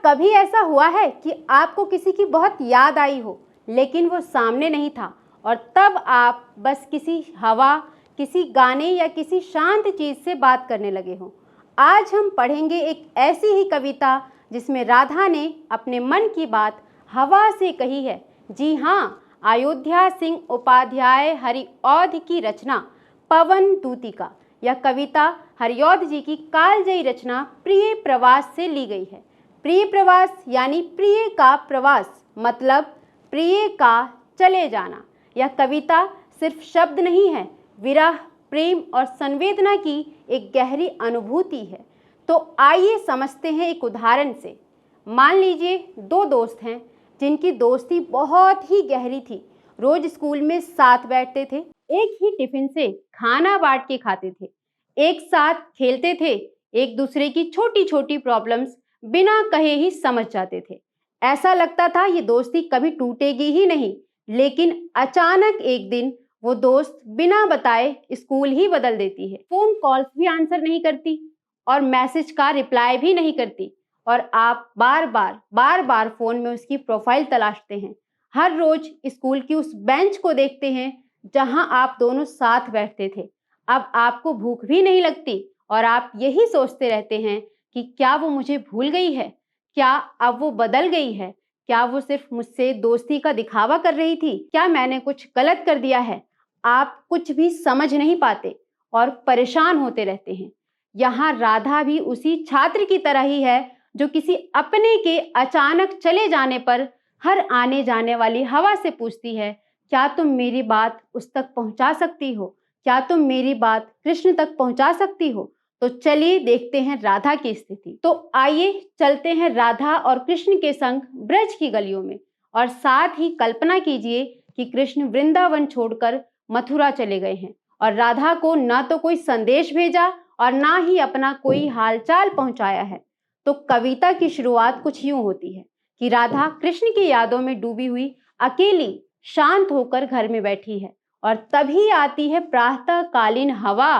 कभी ऐसा हुआ है कि आपको किसी की बहुत याद आई हो लेकिन वो सामने नहीं था और तब आप बस किसी हवा, किसी गाने या किसी शांत चीज़ से बात करने लगे हो? आज हम पढ़ेंगे एक ऐसी ही कविता जिसमें राधा ने अपने मन की बात हवा से कही है। जी हाँ, अयोध्या सिंह उपाध्याय हरिऔध की रचना पवन दूतिका। यह कविता हरिऔध जी की कालजयी रचना प्रिय प्रवास से ली गई है। प्रिय प्रवास यानी प्रिय का प्रवास, मतलब प्रिय का चले जाना। यह कविता सिर्फ शब्द नहीं है, विरह, प्रेम और संवेदना की एक गहरी अनुभूति है। तो आइए समझते हैं एक उदाहरण से। मान लीजिए दो दोस्त हैं जिनकी दोस्ती बहुत ही गहरी थी। रोज स्कूल में साथ बैठते थे, एक ही टिफिन से खाना बांट के खाते थे, एक साथ खेलते थे, एक दूसरे की छोटी छोटी प्रॉब्लम्स बिना कहे ही समझ जाते थे। ऐसा लगता था ये दोस्ती कभी टूटेगी ही नहीं। लेकिन अचानक एक दिन वो दोस्त बिना बताए स्कूल ही बदल देती है। फोन कॉल्स भी आंसर नहीं करती और मैसेज का रिप्लाई भी नहीं करती और आप बार बार फोन में उसकी प्रोफाइल तलाशते हैं। हर रोज स्कूल की उस बेंच को देखते हैं जहां आप दोनों साथ बैठते थे। अब आपको भूख भी नहीं लगती और आप यही सोचते रहते हैं कि क्या वो मुझे भूल गई है? क्या अब वो बदल गई है? क्या वो सिर्फ मुझसे दोस्ती का दिखावा कर रही थी? क्या मैंने कुछ गलत कर दिया है? आप कुछ भी समझ नहीं पाते और परेशान होते रहते हैं। यहाँ राधा भी उसी छात्र की तरह ही है जो किसी अपने के अचानक चले जाने पर हर आने जाने वाली हवा से पूछती है, क्या तुम मेरी बात उस तक पहुंचा सकती हो? क्या तुम मेरी बात कृष्ण तक पहुंचा सकती हो? तो चलिए देखते हैं राधा की स्थिति। तो आइए चलते हैं राधा और कृष्ण के संग ब्रज की गलियों में और साथ ही कल्पना कीजिए कि कृष्ण वृंदावन छोड़कर मथुरा चले गए हैं और राधा को ना तो कोई संदेश भेजा और ना ही अपना कोई हालचाल पहुंचाया है। तो कविता की शुरुआत कुछ यूं होती है कि राधा कृष्ण की यादों में डूबी हुई अकेली शांत होकर घर में बैठी है और तभी आती है प्रातःकालीन हवा।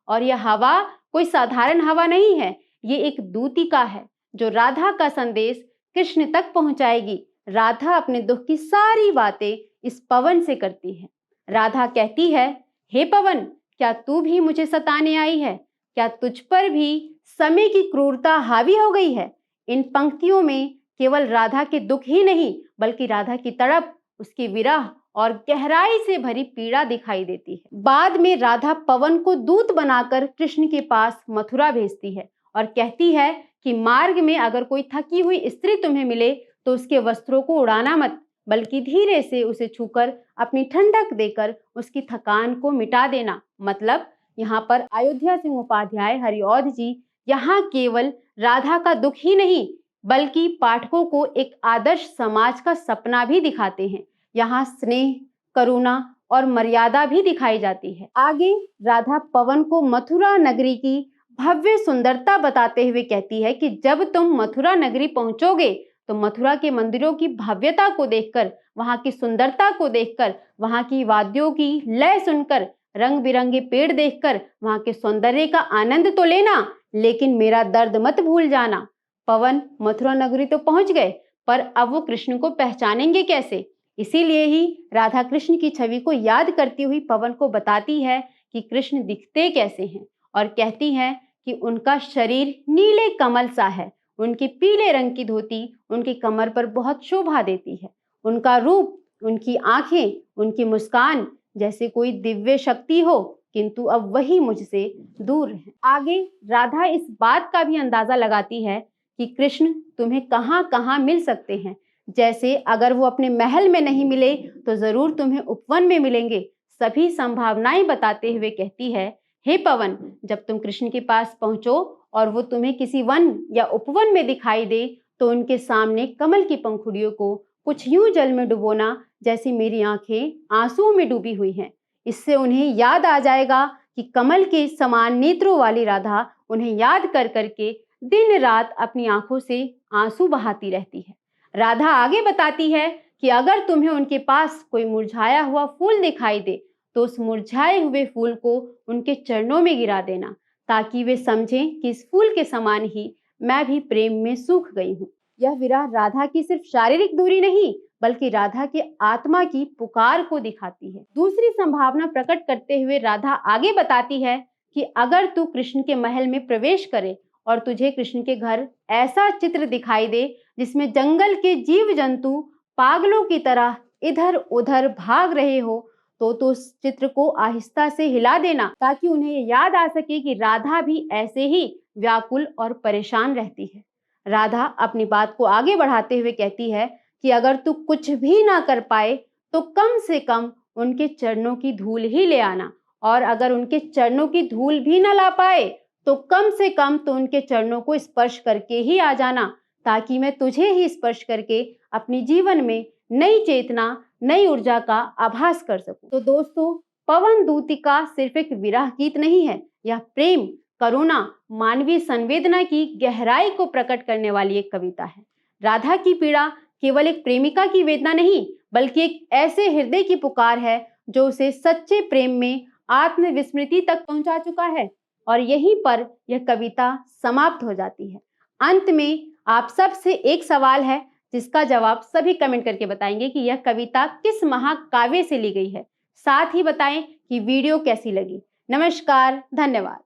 और यह हवा कोई साधारण हवा नहीं है, ये एक दूतिका है जो राधा का संदेश कृष्ण तक पहुंचाएगी। राधा अपने दुख की सारी बातें इस पवन से करती है। राधा कहती है, हे पवन, क्या तू भी मुझे सताने आई है? क्या तुझ पर भी समय की क्रूरता हावी हो गई है? इन पंक्तियों में केवल राधा के दुख ही नहीं बल्कि राधा की तड़प, उसकी विरह और गहराई से भरी पीड़ा दिखाई देती है। बाद में राधा पवन को दूत बनाकर कृष्ण के पास मथुरा भेजती है और कहती है कि मार्ग में अगर कोई थकी हुई स्त्री तुम्हें मिले तो उसके वस्त्रों को उड़ाना मत, बल्कि धीरे से उसे छूकर अपनी ठंडक देकर उसकी थकान को मिटा देना। मतलब यहाँ पर अयोध्या सिंह उपाध्याय हरिऔध जी यहाँ केवल राधा का दुख ही नहीं बल्कि पाठकों को एक आदर्श समाज का सपना भी दिखाते हैं। यहाँ स्नेह, करुणा और मर्यादा भी दिखाई जाती है। आगे राधा पवन को मथुरा नगरी की भव्य सुंदरता बताते हुए कहती है कि जब तुम मथुरा नगरी पहुंचोगे तो मथुरा के मंदिरों की भव्यता को देखकर, वहां की सुंदरता को देखकर, वहां की वाद्यों की लय सुनकर, रंग बिरंगे पेड़ देखकर वहां के सौंदर्य का आनंद तो लेना, लेकिन मेरा दर्द मत भूल जाना। पवन मथुरा नगरी तो पहुंच गए पर अब वो कृष्ण को पहचानेंगे कैसे? इसीलिए ही राधा कृष्ण की छवि को याद करती हुई पवन को बताती है कि कृष्ण दिखते कैसे हैं और कहती है कि उनका शरीर नीले कमल सा है, उनकी पीले रंग की धोती उनकी कमर पर बहुत शोभा देती है, उनका रूप, उनकी आंखें, उनकी मुस्कान जैसे कोई दिव्य शक्ति हो, किंतु अब वही मुझसे दूर है। आगे राधा इस बात का भी अंदाजा लगाती है कि कृष्ण तुम्हें कहाँ कहाँ मिल सकते हैं। जैसे अगर वो अपने महल में नहीं मिले तो जरूर तुम्हें उपवन में मिलेंगे। सभी संभावनाएं बताते हुए कहती है, हे पवन, जब तुम कृष्ण के पास पहुंचो और वो तुम्हें किसी वन या उपवन में दिखाई दे तो उनके सामने कमल की पंखुड़ियों को कुछ यूं जल में डुबोना जैसे मेरी आंखें आंसुओं में डूबी हुई हैं। इससे उन्हें याद आ जाएगा कि कमल के समान नेत्रों वाली राधा उन्हें याद कर करके दिन रात अपनी आंखों से आंसू बहाती रहती है। राधा आगे बताती है कि अगर तुम्हें उनके पास कोई मुरझाया हुआ फूल दिखाई दे तो उस मुरझाए हुए फूल को उनके चरणों में गिरा देना, ताकि वे समझें कि इस फूल के समान ही मैं भी प्रेम में सूख गई हूँ। यह विरह राधा की सिर्फ शारीरिक दूरी नहीं बल्कि राधा के आत्मा की पुकार को दिखाती है। दूसरी संभावना प्रकट करते हुए राधा आगे बताती है कि अगर तू कृष्ण के महल में प्रवेश करे और तुझे कृष्ण के घर ऐसा चित्र दिखाई दे जिसमें जंगल के जीव जंतु पागलों की तरह इधर उधर भाग रहे हो तो उस चित्र को आहिस्ता से हिला देना ताकि उन्हें याद आ सके कि राधा भी ऐसे ही व्याकुल और परेशान रहती है। राधा अपनी बात को आगे बढ़ाते हुए कहती है कि अगर तू कुछ भी ना कर पाए तो कम से कम उनके चरणों की धूल ही ले आना, और अगर उनके चरणों की धूल भी ना ला पाए तो कम से कम तो उनके चरणों को स्पर्श करके ही आ जाना, ताकि मैं तुझे ही स्पर्श करके अपने जीवन में नई चेतना, नई ऊर्जा का आभास कर सकूं। तो दोस्तों, पवन दूतिका सिर्फ एक विरह गीत नहीं है, यह प्रेम, करुणा, मानवीय संवेदना की गहराई को प्रकट करने वाली एक कविता है। राधा की पीड़ा केवल एक प्रेमिका की वेदना नहीं बल्कि एक ऐसे हृदय की पुकार है जो उसे सच्चे प्रेम में आत्मविस्मृति तक पहुंचा चुका है। और यहीं पर यह कविता समाप्त हो जाती है। अंत में आप सबसे एक सवाल है जिसका जवाब सभी कमेंट करके बताएंगे कि यह कविता किस महाकाव्य से ली गई है। साथ ही बताएं कि वीडियो कैसी लगी। नमस्कार, धन्यवाद।